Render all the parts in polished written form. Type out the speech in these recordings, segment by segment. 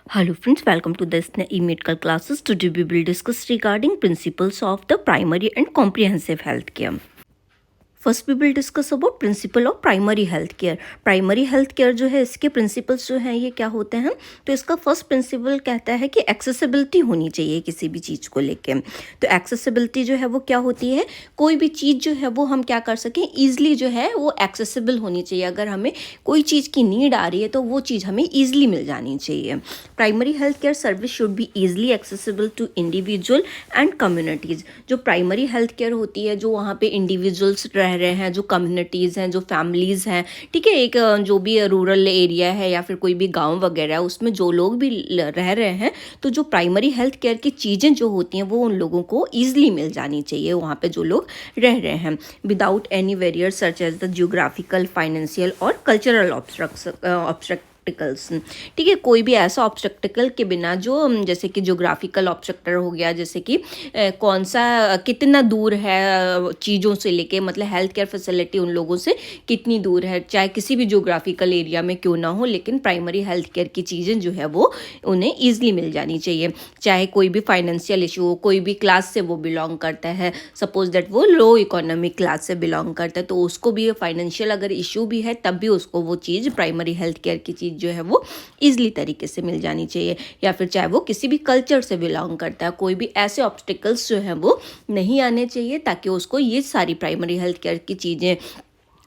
Hello friends, welcome to the SNAE medical classes. Today we will discuss regarding principles of the primary and comprehensive healthcare. First we will discuss about principle of primary health care. Primary health care जो है इसके principles जो हैं ये क्या होते हैं. तो इसका फर्स्ट प्रिंसिपल कहता है कि एक्सेसिबिलिटी होनी चाहिए किसी भी चीज़ को लेके. तो एक्सेसिबिलिटी जो है वो क्या होती है, कोई भी चीज़ जो है वो हम क्या कर सकें, ईजिली जो है वो एक्सेसिबल होनी चाहिए. अगर हमें कोई चीज़ की नीड आ रही है तो वो चीज़ हमें ईजिली मिल जानी चाहिए. Primary health care service should be easily accessible to individual and communities. जो प्राइमरी हेल्थ केयर होती है, जो वहाँ पे इंडिविजुअल्स रह रहे हैं, जो कम्युनिटीज़ हैं, जो फैमिलीज़ हैं, ठीक है, एक जो भी रूरल एरिया है या फिर कोई भी गांव वगैरह है उसमें जो लोग भी रह रहे हैं, तो जो प्राइमरी हेल्थ केयर की चीज़ें जो होती हैं वो उन लोगों को ईजिली मिल जानी चाहिए वहाँ पे जो लोग रह रहे हैं, without any barrier such as the geographical, financial और कल्चरल ऑब्स्ट्रक्टिकल्स. ठीक है, कोई भी ऐसा ऑब्स्ट्रक्टिकल के बिना जो जैसे कि ज्योग्राफिकल ऑब्स्ट्रक्टर हो गया, जैसे कि कौन सा कितना दूर है चीज़ों से लेके, मतलब हेल्थ केयर फैसिलिटी उन लोगों से कितनी दूर है, चाहे किसी भी ज्योग्राफिकल एरिया में क्यों ना हो, लेकिन प्राइमरी हेल्थ केयर की चीज़ें जो है वो उन्हें ईजिली मिल जानी चाहिए. चाहे कोई भी फाइनेंशियल इशू हो, कोई भी क्लास से वो बिलोंग करता है, सपोज दैट वो लो इकोनॉमिक क्लास से बिलोंग करता है, तो उसको भी फाइनेंशियल अगर इशू भी है तब भी उसको वो चीज़ प्राइमरी हेल्थ केयर की चीज़ जो है वो ईजिली तरीके से मिल जानी चाहिए. या फिर चाहे वो किसी भी कल्चर से बिलोंग करता है, कोई भी ऐसे ऑब्स्टिकल्स जो हैं वो नहीं आने चाहिए ताकि उसको ये सारी प्राइमरी हेल्थ केयर की चीज़ें,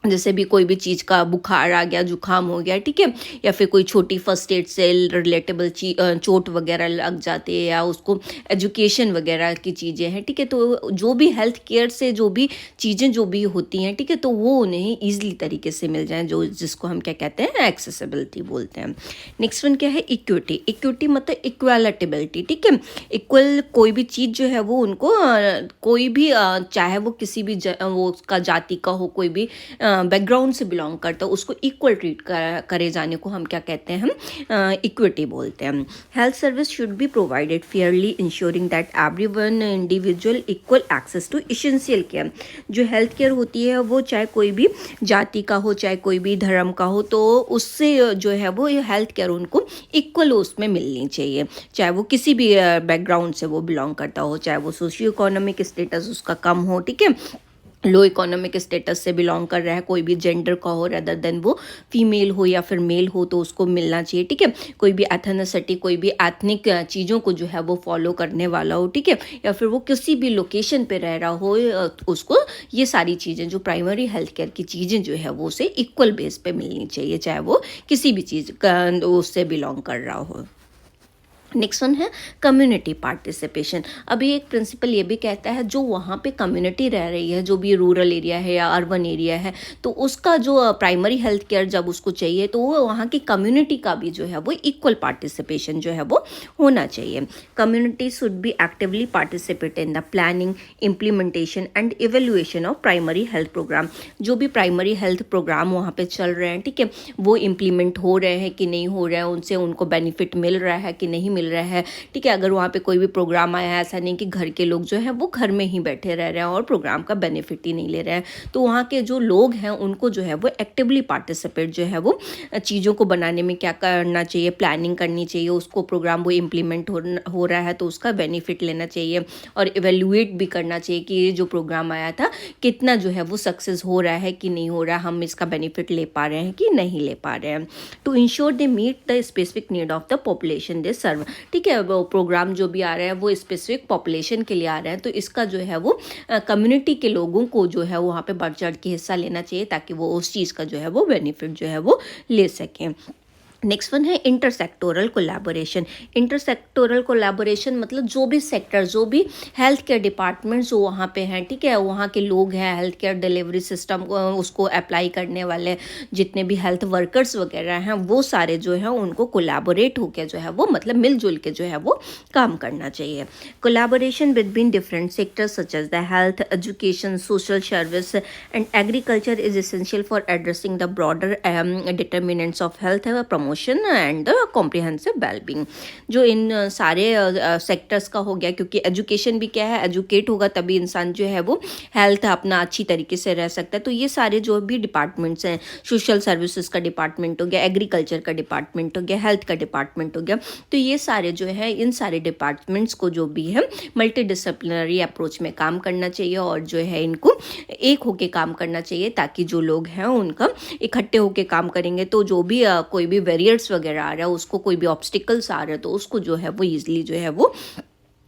जैसे भी कोई भी चीज़ का बुखार आ गया, जुकाम हो गया, ठीक है, या फिर कोई छोटी फर्स्ट एड से रिलेटेबल चोट वगैरह लग जाती है, या उसको एजुकेशन वगैरह की चीज़ें हैं, ठीक है, तो जो भी हेल्थ केयर से जो भी चीज़ें जो भी होती हैं, ठीक है, तो वो उन्हें ईजिली तरीके से मिल जाएँ, जो जिसको हम क्या कहते हैं, एक्सेसिबिलिटी बोलते हैं. नेक्स्ट वन क्या है, इक्विटी. इक्विटी मतलब इक्वालिटेबिलिटी. ठीक है, इक्वल कोई भी चीज़ जो है वो उनको कोई भी चाहे वो किसी भी वो उसका जाति का हो, कोई भी बैकग्राउंड से बिलोंग करता है, उसको इक्वल ट्रीट करे जाने को हम क्या कहते हैं, हम इक्विटी बोलते हैं. Health service should be provided fairly ensuring that everyone individual equal access to essential care. जो हेल्थ केयर होती है वो चाहे कोई भी जाति का हो, चाहे कोई भी धर्म का हो, तो उससे जो है वो हेल्थ केयर उनको इक्वल उसमें मिलनी चाहिए, चाहे वो किसी भी बैकग्राउंड से वो बिलोंग करता हो, चाहे वो सोशियो इकोनॉमिक स्टेटस उसका कम हो, ठीक है, लो इकोनॉमिक स्टेटस से बिलोंग कर रहा है, कोई भी जेंडर का हो रदर देन वो फीमेल हो या फिर मेल हो, तो उसको मिलना चाहिए. ठीक है, कोई भी एथनिसिटी, कोई भी एथनिक चीज़ों को जो है वो फॉलो करने वाला हो, ठीक है, या फिर वो किसी भी लोकेशन पे रह रहा हो, उसको ये सारी चीज़ें जो प्राइमरी हेल्थ केयर की चीज़ें जो है वो उसे इक्वल बेस पे मिलनी चाहिए, चाहे वो किसी भी चीज़ उससे बिलोंग कर रहा हो. नेक्स्ट वन है कम्युनिटी पार्टिसिपेशन. अभी एक प्रिंसिपल ये भी कहता है जो वहाँ पे कम्युनिटी रह रही है, जो भी रूरल एरिया है या अर्बन एरिया है, तो उसका जो प्राइमरी हेल्थ केयर जब उसको चाहिए तो वो वहाँ की कम्युनिटी का भी जो है वो इक्वल पार्टिसिपेशन जो है वो होना चाहिए. Community should be actively participate in the planning, implementation and evaluation of primary health program. जो भी प्राइमरी हेल्थ प्रोग्राम वहाँ पे चल रहे हैं, ठीक है, वो इम्प्लीमेंट हो रहे हैं कि नहीं हो रहे हैं, उनसे उनको बेनिफिट मिल रहा है कि नहीं मिल रहा है. ठीक है, अगर वहाँ पे कोई भी प्रोग्राम आया है, ऐसा नहीं कि घर के लोग जो हैं वो घर में ही बैठे रह रहे हैं और प्रोग्राम का बेनिफिट ही नहीं ले रहे हैं, तो वहाँ के जो लोग हैं उनको जो है वो एक्टिवली पार्टिसिपेट जो है वो चीज़ों को बनाने में क्या करना चाहिए, प्लानिंग करनी चाहिए, उसको प्रोग्राम वो इम्प्लीमेंट हो रहा है तो उसका बेनिफिट लेना चाहिए, और इवेल्युएट भी करना चाहिए कि ये जो प्रोग्राम आया था कितना जो है वो सक्सेस हो रहा है कि नहीं हो रहा, हम इसका बेनिफिट ले पा रहे हैं कि नहीं ले पा रहे हैं. To ensure they meet the specific need of the population they serve. ठीक है, वो प्रोग्राम जो भी आ रहा है वो स्पेसिफिक पॉपुलेशन के लिए आ रहा है, तो इसका जो है वो कम्युनिटी के लोगों को जो है वहाँ पे बढ़ चढ़ के हिस्सा लेना चाहिए ताकि वो उस चीज़ का जो है वो बेनिफिट जो है वो ले सकें. नेक्स्ट वन है इंटरसेक्टोरल कोलैबोरेशन. इंटरसेक्टोरल कोलैबोरेशन मतलब जो भी सेक्टर, जो भी हेल्थ केयर डिपार्टमेंट्स जो वहाँ पे हैं, ठीक है, वहाँ के लोग हैं, हेल्थ केयर डिलीवरी सिस्टम उसको अप्लाई करने वाले जितने भी हेल्थ वर्कर्स वगैरह हैं, वो सारे जो हैं उनको कोलैबोरेट होकर जो है वो मतलब मिलजुल के जो है वो काम करना चाहिए. Collaboration between different sectors such as the health, education, social service and agriculture is essential for addressing the broader determinants of health, promotion promotion and the comprehensive wellbeing. जो इन सारे सेक्टर्स का हो गया, क्योंकि एजुकेशन भी क्या है, एजुकेट होगा तभी इंसान जो है वो हेल्थ अपना अच्छी तरीके से रह सकता है। तो ये सारे जो भी डिपार्टमेंट्स हैं, सोशल सर्विसेज का डिपार्टमेंट हो गया, एग्रीकल्चर का डिपार्टमेंट हो गया, हेल्थ का डिपार्टमेंट हो गया, तो ये सारे जो है इन सारे डिपार्टमेंट्स को जो भी है मल्टी डिसिप्लिनरी अप्रोच में काम करना चाहिए और जो है इनको एक होके काम करना चाहिए, ताकि जो लोग हैं उनका इकट्ठे होके काम करेंगे तो जो भी कोई भी बैरियर्स वगैरह आ रहा है, उसको कोई भी ऑब्स्टिकल्स आ रहे हैं तो उसको जो है वो ईजिली जो है वो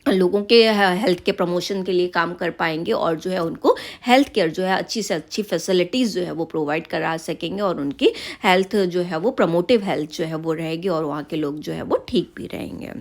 लोगों के हेल्थ के प्रमोशन के लिए काम कर पाएंगे और जो है उनको हेल्थ केयर जो है अच्छी से अच्छी फैसिलिटीज़ जो है वो प्रोवाइड करा सकेंगे और उनकी हेल्थ जो है वो प्रमोटिव हेल्थ जो है वो रहेगी और वहाँ के लोग जो है वो ठीक भी रहेंगे।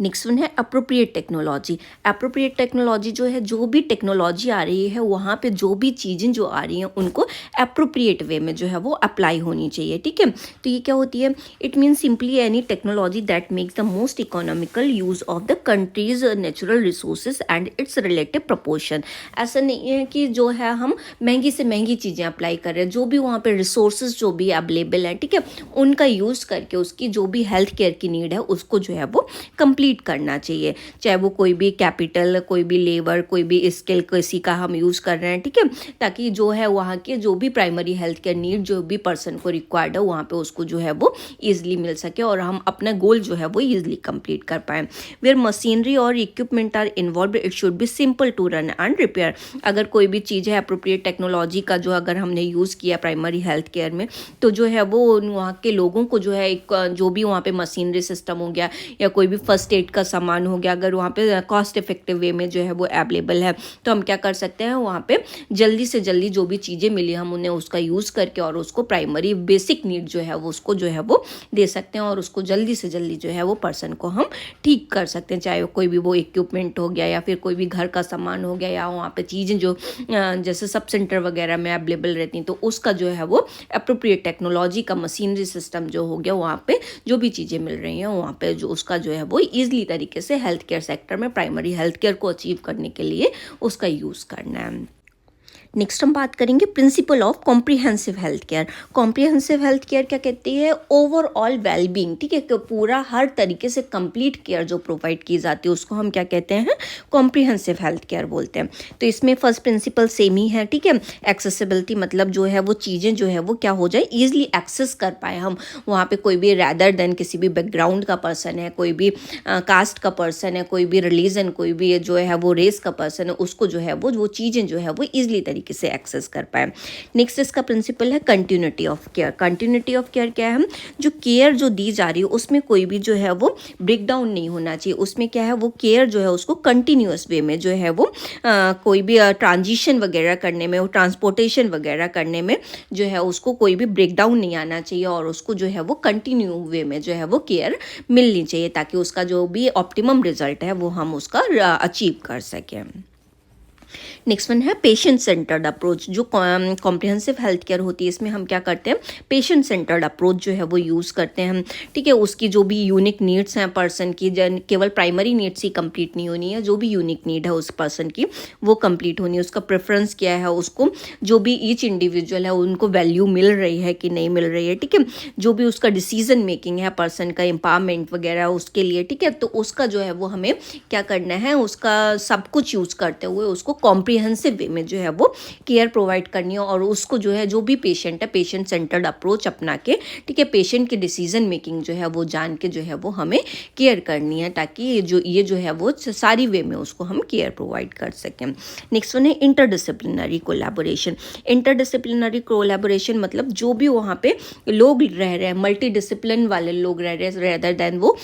नेक्स्ट वन है अप्रोप्रिएट टेक्नोलॉजी। अप्रोप्रिएट टेक्नोलॉजी जो है, जो भी टेक्नोलॉजी आ रही है वहाँ पे जो भी चीज़ें जो आ रही हैं उनको अप्रोप्रिएट वे में जो है वो अप्लाई होनी चाहिए, ठीक है। तो ये क्या होती है, it means simply any technology that makes the most economical use of the countries natural resources and it's relative proportion. ऐसा नहीं है कि जो है हम महंगी से महंगी चीज़ें अप्लाई कर रहे हैं, जो भी वहाँ पे रिसोर्सेज जो भी अवेलेबल है, ठीक है, उनका यूज़ करके उसकी जो भी हेल्थ केयर की नीड है उसको जो है वो कंप्लीट करना चाहिए। चाहे वो कोई भी कैपिटल, कोई भी लेबर, कोई भी स्किल किसी का हम यूज़ कर रहे हैं, ठीक है, ताकि जो है वहाँ के जो भी प्राइमरी हेल्थ केयर नीड जो भी पर्सन को रिक्वायर्ड है वहाँ पे उसको जो है वो ईजिली मिल सके और हम अपना गोल जो है वो ईजिली कंप्लीट कर पाएँ। वेयर मशीनरी और equipment are involve it should be simple to run and repair. अगर कोई भी चीज़ है अप्रोप्रिएट टेक्नोलॉजी का जो अगर हमने यूज़ किया प्राइमरी हेल्थ केयर में, तो जो है वो वहाँ के लोगों को जो है एक जो भी वहाँ पे मशीनरी सिस्टम हो गया या कोई भी फर्स्ट एड का सामान हो गया, अगर वहाँ पे कॉस्ट इफेक्टिव वे में जो है वो अवेलेबल है तो हम क्या कर सकते हैं, वहाँ पे जल्दी से जल्दी जो भी चीज़ें मिली हम उन्हें उसका यूज़ करके और उसको प्राइमरी बेसिक नीड जो है वो उसको जो है वो दे सकते हैं और उसको जल्दी से जल्दी जो है वो पर्सन को हम ठीक कर सकते हैं। चाहे कोई भी वो इक्विपमेंट हो गया या फिर कोई भी घर का सामान हो गया या वहाँ पे चीज़ें जो जैसे सब सेंटर वगैरह में अवेलेबल रहती हैं, तो उसका जो है वो अप्रोप्रिएट टेक्नोलॉजी का मशीनरी सिस्टम जो हो गया वहाँ पे जो भी चीज़ें मिल रही हैं वहाँ पे जो उसका जो है वो ईजिली तरीके से हेल्थ केयर सेक्टर में प्राइमरी हेल्थ केयर को अचीव करने के लिए उसका यूज़ करना है। नेक्स्ट हम बात करेंगे principle of comprehensive health care. Comprehensive health care क्या कहती है, ओवरऑल वेलबींग, ठीक है, कि पूरा हर तरीके से कंप्लीट केयर जो प्रोवाइड की जाती है उसको हम क्या कहते हैं, कॉम्प्रिहेंसिव हेल्थ केयर बोलते हैं। तो इसमें फर्स्ट प्रिंसिपल सेम ही है, ठीक है, एक्सेसिबिलिटी, मतलब जो है वो चीज़ें जो है वो क्या हो जाए, ईजिली एक्सेस कर पाए हम। वहाँ पे कोई भी रैदर देन किसी भी बैकग्राउंड का पर्सन है, कोई भी कास्ट का पर्सन है, कोई भी रिलीजन, कोई भी जो है वो रेस का पर्सन है, उसको जो है वो चीज़ें जो है वो ईजिली तरीके से एक्सेस कर पाए। नेक्स्ट इसका प्रिंसिपल है continuity of care. Continuity of care क्या है, जो केयर जो दी जा रही है उसमें कोई भी जो है वो ब्रेक डाउन नहीं होना चाहिए। उसमें क्या है, वो केयर जो है उसको कंटिन्यूअस वे में जो है वो कोई भी ट्रांजिशन वगैरह करने में, ट्रांसपोर्टेशन वगैरह करने में जो है उसको कोई भी ब्रेक डाउन नहीं आना चाहिए और उसको जो है वो कंटिन्यू वे में जो है वो केयर मिलनी चाहिए ताकि उसका जो भी ऑप्टिमम रिजल्ट है वो हम उसका अचीव कर सकें। नेक्स्ट वन है पेशेंट सेंटर्ड अप्रोच। जो कॉम्प्रिहेंसिव हेल्थ केयर होती है इसमें हम क्या करते हैं, पेशेंट सेंटर्ड अप्रोच जो है वो यूज़ करते हैं हम, ठीक है। उसकी जो भी यूनिक नीड्स हैं पर्सन की, केवल प्राइमरी नीड्स ही कंप्लीट नहीं होनी है, जो भी यूनिक नीड है उस पर्सन की वो कंप्लीट होनी है। उसका प्रेफरेंस क्या है, उसको जो भी ईच इंडिविजुअल है उनको वैल्यू मिल रही है कि नहीं मिल रही है, ठीक है। जो भी उसका डिसीजन मेकिंग है पर्सन का, एम्पावरमेंट वगैरह उसके लिए, ठीक है, तो उसका जो है वो हमें क्या करना है, उसका सब कुछ यूज़ करते हुए उसको कॉम्प्रिहेंसिव वे में जो है वो केयर प्रोवाइड करनी है और उसको जो है जो भी पेशेंट है पेशेंट सेंटर्ड अप्रोच अपना के, ठीक है, पेशेंट की डिसीजन मेकिंग जो है वो जान के जो है वो हमें केयर करनी है ताकि ये जो है वो सारी वे में उसको हम केयर प्रोवाइड कर सकें। नेक्स्ट वन है इंटरडिसिप्लिनरी कोलैबोरेशन। इंटरडिसिप्लिनरी कोलैबोरेशन मतलब जो भी वहाँ पे लोग रह रहे हैं, मल्टी डिसिप्लिन वाले लोग रह रहे हैं, रेदर देन वो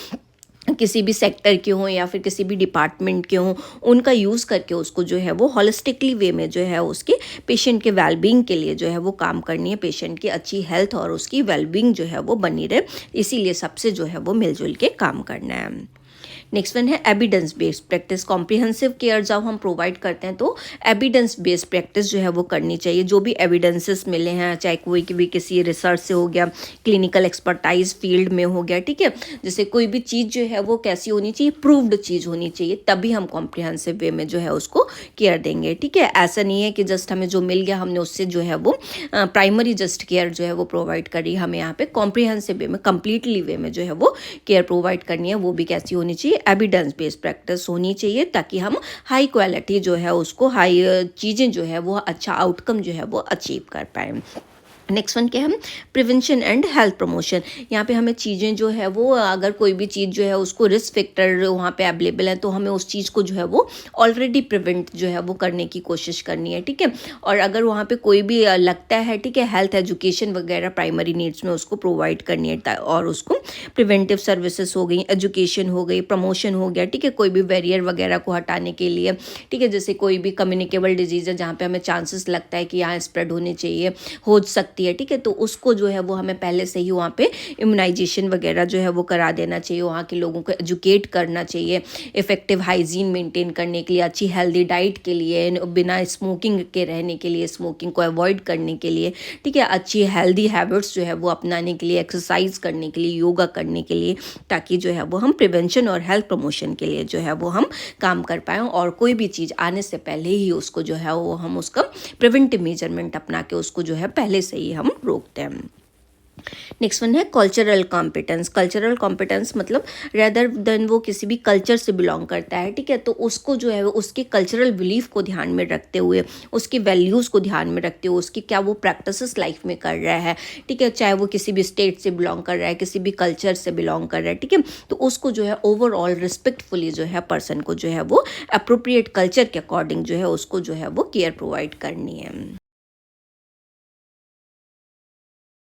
किसी भी सेक्टर के हों या फिर किसी भी डिपार्टमेंट के हों, उनका यूज़ करके उसको जो है वो हॉलिस्टिकली वे में जो है उसके पेशेंट के वेलबींग के लिए जो है वो काम करनी है, पेशेंट की अच्छी हेल्थ और उसकी वेलबींग जो है वो बनी रहे, इसीलिए सबसे जो है वो मिलजुल के काम करना है। नेक्स्ट वन है evidence based practice. Comprehensive care जब हम प्रोवाइड करते हैं तो एविडेंस बेस्ड प्रैक्टिस जो है वो करनी चाहिए। जो भी एविडेंसेस मिले हैं, चाहे कोई भी किसी रिसर्च से हो गया, क्लिनिकल एक्सपर्टाइज फील्ड में हो गया, ठीक है, जैसे कोई भी चीज़ जो है वो कैसी होनी चाहिए, प्रूव्ड चीज़ होनी चाहिए, तभी हम कॉम्प्रिहेंसिव वे में जो है उसको केयर देंगे, ठीक है। ऐसा नहीं है कि जस्ट हमें जो मिल गया हमने उससे जो है वो प्राइमरी जस्ट केयर जो है वो प्रोवाइड करी। हमें यहाँ पे कॉम्प्रिहेंसिव वे में, कंप्लीटली वे में जो है वो केयर प्रोवाइड करनी है। वो भी कैसी होनी चाहिए, एविडेंस बेस्ड प्रैक्टिस होनी चाहिए, ताकि हम हाई क्वालिटी जो है उसको, हाई चीज़ें जो है वो अच्छा आउटकम जो है वो अचीव कर पाएँ। नेक्स्ट वन क्या है, प्रिवेंशन एंड हेल्थ प्रमोशन। यहाँ पे हमें चीज़ें जो है वो, अगर कोई भी चीज़ जो है उसको रिस्क फैक्टर वहाँ पे अवेलेबल है, तो हमें उस चीज़ को जो है वो ऑलरेडी प्रिवेंट जो है वो करने की कोशिश करनी है, ठीक है। और अगर वहाँ पे कोई भी लगता है, ठीक है, हेल्थ एजुकेशन वगैरह प्राइमरी नीड्स में उसको प्रोवाइड करनी है, और उसको प्रिवेंटिव सर्विसेज हो गई, एजुकेशन हो गई, प्रमोशन हो गया, ठीक है, कोई भी बैरियर वगैरह को हटाने के लिए, ठीक है, जैसे कोई भी कम्युनिकेबल डिजीज़ है जहाँ पे हमें चांसेस लगता है कि यहाँ स्प्रेड होनी चाहिए, हो सकती है, ठीक है, तो उसको जो है वो हमें पहले से ही वहाँ पे इम्यूनाइजेशन वगैरह जो है वो करा देना चाहिए, वहाँ के लोगों को एजुकेट करना चाहिए, इफेक्टिव हाइजीन मेंटेन करने के लिए, अच्छी हेल्दी डाइट के लिए, बिना स्मोकिंग के रहने के लिए, स्मोकिंग को अवॉइड करने के लिए, ठीक है, अच्छी हेल्दी हैबिट्स जो है वो अपनाने के लिए, एक्सरसाइज करने के लिए, योगा करने के लिए, ताकि जो है वो हम प्रिवेंशन और हेल्थ प्रमोशन के लिए जो है वो हम काम कर पाएँ, और कोई भी चीज़ आने से पहले ही उसको जो है वो हम उसका प्रिवेंटिव मेजरमेंट अपना के उसको जो है पहले से ही हम रोकते हैं। नेक्स्ट वन है कल्चरल कॉम्पिटेंस। कल्चरल कॉम्पिटेंस मतलब रेदर देन वो किसी भी कल्चर से बिलोंग करता है, ठीक है, तो उसको जो है उसके कल्चरल बिलीफ को ध्यान में रखते हुए, उसकी वैल्यूज़ को ध्यान में रखते हुए, उसकी क्या वो प्रैक्टिसेस लाइफ में कर रहा है, ठीक है, चाहे वो किसी भी स्टेट से बिलोंग कर रहा है, किसी भी कल्चर से बिलोंग कर रहा है, ठीक है, तो उसको जो है ओवरऑल रिस्पेक्टफुली जो है पर्सन को जो है वो अप्रोप्रिएट कल्चर के अकॉर्डिंग जो है उसको जो है वो केयर प्रोवाइड करनी है।